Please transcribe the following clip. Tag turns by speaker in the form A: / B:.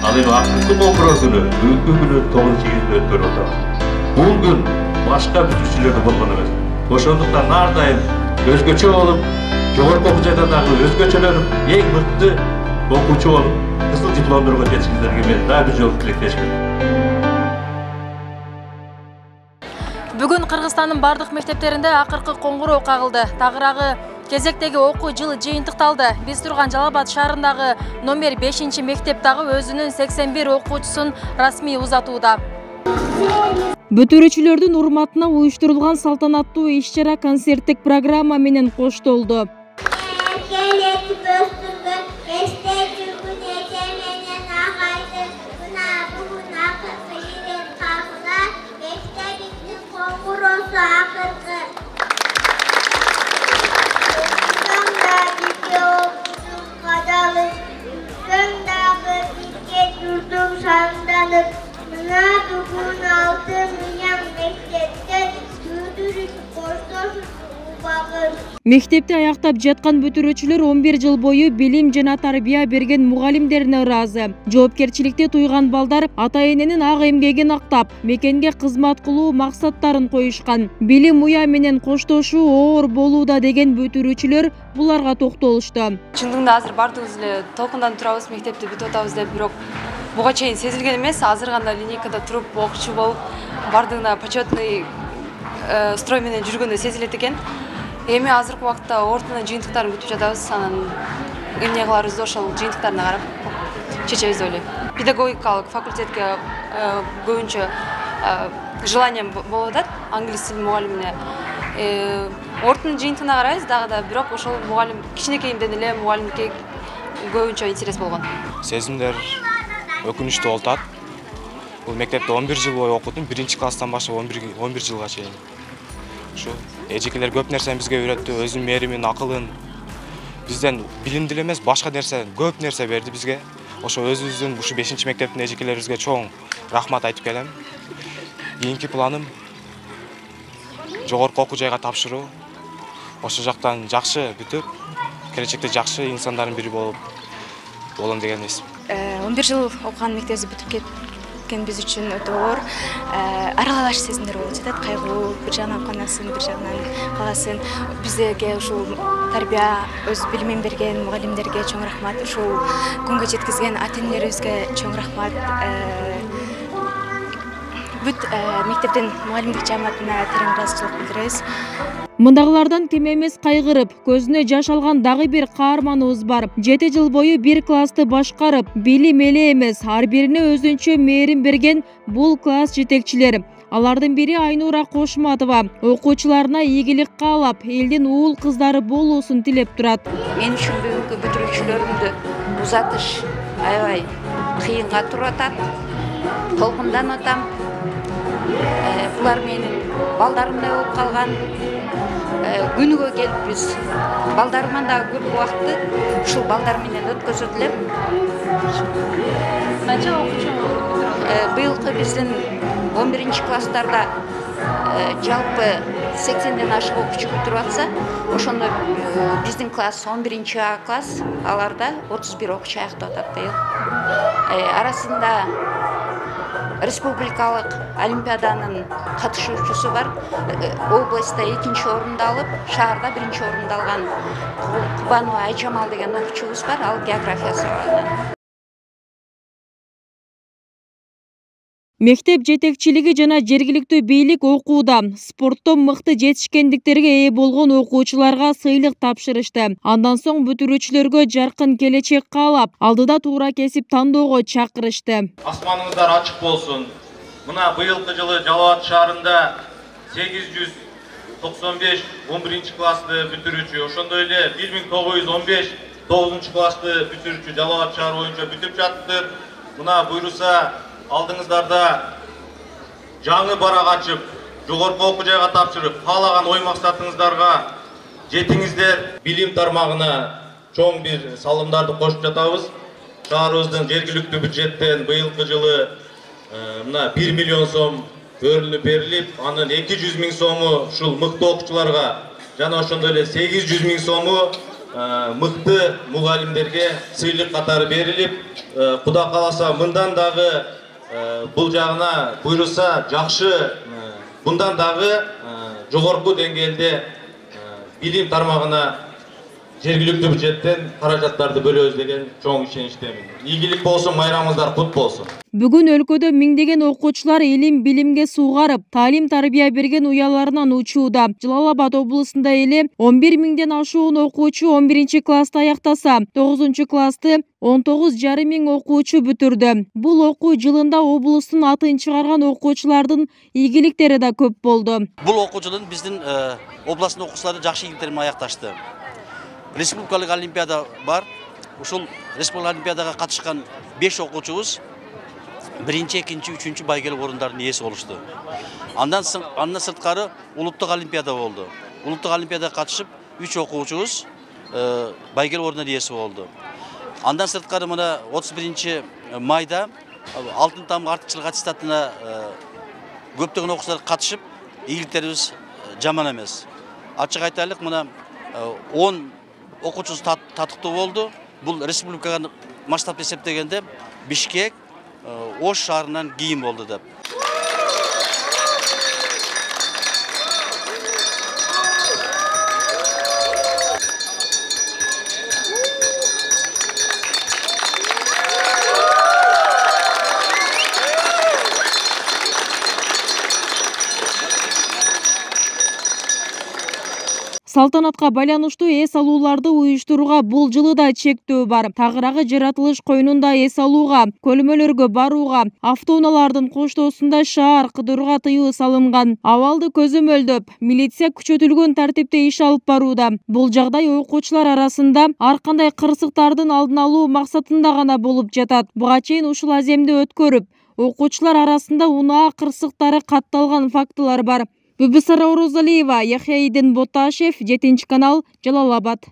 A: Al endi akыркы конкурс күнү, бүгүнкү күнү 9-8 өткөрүп атабыз. Бул күн башка бүтүрүүчүлөрдө болгон эмес. Ошондуктан ар дайым өзгөчө болуп, жогорку окуу жайдагы өзгөчөлөрүп, эң мыкты окуучу болуп, кызыл дипломдорго жетишиңиздерге мен дагы бир жолу тилектешмин.
B: Бүгүн Кыргызстандын бардык мектептеринде акыркы коңгуроо кагылды. Тагыраагы кезектеги окуу жылы жыйынтыкталды. Биз турган Жалал Абад шаарындагы номер 5 мектеп дагы өзүнүн 81 окуучусун расмий узатууда. Бүтүрүүчүлөрдүн урматына уюштурулган салтанаттуу иш-чара концерттик программа менен коштолду. Мектепти аяктап жаткан бүтүрүүчүлөр 11 жыл бою билим жана тарбия берген мугалимдерине ыраазы. Жоопкерчиликти туйган балдар ата-эненин ак эмгегин актап, мекенге кызмат кылуу максаттарын коюшкан. Билим уя менен коштошуу оор болууда деген бүтүрүүчүлөр буларга токтолушту.
C: Чындыгында азыр бардыгыбыз эле толкундан турабыз, мектепти бүтүп атабыз деп, бирок буга чейин сезилген эмес. Азыр гана линейкада туруп окуучу болуп, бардыгына почетный строй менен жүргөндө сезилет экен. Эми азыркы убакытта ортунан жыйынтыктарын күтүп жатабыз. Анан эмне кыларыбызды ошол жыйынтыктарына карап чечебиз деп ойлойм. Педагогикалык факультетке көбүнчө желание болуп атат, англис тили мугалимине. Ортунун жыйынтыгына карайбыз дагы да, бирок ошол мугалим кичинекейимден эле мугалимдикке көбүнчө интерес болгон.
D: Сезимдер өкүнүчтүү болуп атат. Бул мектепте 11 жыл бою окудум, 1-класстан баштап 11 жылга чейин. Ушу эжекелер көп нерсени бизге үйрөттү, өзүнүн мээримин, акылын. Бизден билимди эле эмес, башка нерсе, көп нерсе берди бизге. Ошо өзүбүздүн ушу 5-мектептин эжекелерибизге чоң рахмат айтып келем. Кийинки планым жогорку окуу жайга тапшыруу. Ошол жактан жакшы бүтүп, келечекте жакшы инсандардын бири болом деген эсим.
E: 11 жыл окуган мектебибизди бүтүп кеткен биз үчүн өтө оор. Аралаш сезимдер болуп жатат, кайгуу, бир жагынан куанасың, бир жагынан каласың. Бизге ушул тарбия өз билимин берген мугалимдерге чоң рахмат, ушул күнгө жеткизген ата-энелерибизге чоң рахмат. Бүт мектептин мугалимдик жамаатына терең ыраазычылык билдиребиз.
B: Мындагылардан кем эмес кайгырып, көзүнө жаш алган дагы бир каарманыбыз бар. 7 жыл бою бир классты башкарып, билим эле эмес, ар бирине өзүнчө мээрим берген бул класс жетекчилери. Алардын бири Айнура Кошматова окуучуларына ийгилик каалап, элдин уул кыздары болуусун тилеп турат.
F: Мен үчүн бүгүнкү бүтүрүүчүлөрүмдү узатыш аябай кыйынга туруп атат. Толкундан атам. Булар менин балдарымдай болуп калган. Күнүгө келип биз балдарыман дагы көп убакытты ушул балдар менен өткөзөт элем.
C: Канча окуучу?
F: Быйылкы биздин 11-класстарда жалпы 80ден ашык окуучу бүтүрүп атса, ошондо биздин класс 11-А класс, аларда 31 окуучу аяктап атат быйыл. Арасында республикалык олимпиаданын катышуучусу бар. Областта 2-нчи орунду алып, шаарда 1-нчи орунду алган Кубанова Айжамал деген окуучубуз бар, ал география сабагынан.
B: Мектеп жетекчилиги жана жергиликтүү бийлик окууда. Спортто мыкты жетишкендиктерге ээ болгон окуучуларга сыйлык тапшырышты. Андан соң бүтүрүүчүлөргө жаркын келечек каалап, алдыда туура кесип тандоого чакырышты.
A: Асманыңыздар ачык болсун. Мына быйылкы жылы Жалал Абад шаарында 895 11-классты бүтүрүүчү, ошондой эле 1915 9-классты бүтүрүүчү Жалал Абад шаары боюнча бүтүп жатыптыр. Мына буйруса алдыңыздарда жаңы барак ачып, жогорку окуу жайга тапшырып, каалаган ой максатыңыздарга жетиңиздер. Билим тармагына чоң бир салымдарды кошуп жатабыз. Шаарыбыздын жергиликтүү бюджеттен быйылкы жылы мына 1 миллион сом бөлүнүп берилип, анын 200 миң сому ушул мыкты окуучуларга жана ошондой эле 800 миң сому мыкты мугалимдерге сыйлык катары берилип, Кудай кааласа мындан дагы бул жагына буйруса жакшы, bundan дагы жогорку деңгээлде билим тармагына жергиликтүү бюджеттен каражаттарды бөлөбүз деген чоң ишеничтемин. Ийгилик болсун, майрамыңыздар кут болсун.
B: Бүгүн өлкөдө миңдеген окуучулар илим билимге суугарып, таалим тарбия берген уяларынан учууда. Жалал Абад облусунда эле 11 миңден ашуун окуучу 11-классты аяктаса, 9-классты 19,5 миң окуучу бүтүрдү. Бул окуу жылында облустун атын чыгарган окуучулардын ийгиликтери да көп болду.
G: Бул окуу жылын биздин областтын окуучулары жакшы ийгиликтер менен аякташты. Республикалык олимпиада бар. Ушул республикалык олимпиадага катышкан 5 окуучубуз 1-2, 3 байгелик орундардын ээси болушту. Андан сырткары улуттук олимпиада болду. Улуттук олимпиадага катышып 3 окуучубуз байгелик орундардын ээси болду. Андан сырткары мына 31 майда алтын тамга артыкчылык аттестатына көптөгөн окуучулар катышып, ийгиликтерибиз жаман эмес. Ачык айтайлык, мына 10 окуучубуз татыктуу болду. Бул республикага масштаб эсептегенде Бишкек, Ош шаарынан кийин болду деп.
B: Салтанатка байланыштуу эс алууларды уюштурууга бул жылы да чектөө бар. Тагыраагы жаратылыш коюнунда эс алууга, көлмөлөргө барууга, автоунаалардын коштоосунда шаар кыдырууга тыюу салынган. Абалды көзөмөлдөп, милиция күчөтүлгөн тартипте иш алып барууда. Бул жагдай окуучулар арасында ар кандай кырсыктардын алдын алуу максатында гана болуп жатат. Буга чейин ушул аземди өткөрүп, окуучулар арасында унаа кырсыктары катталган фактылар бар. Бүбүсара Орозалиева, Яхья Иден Боташев, 7 канал, Жалал Абад.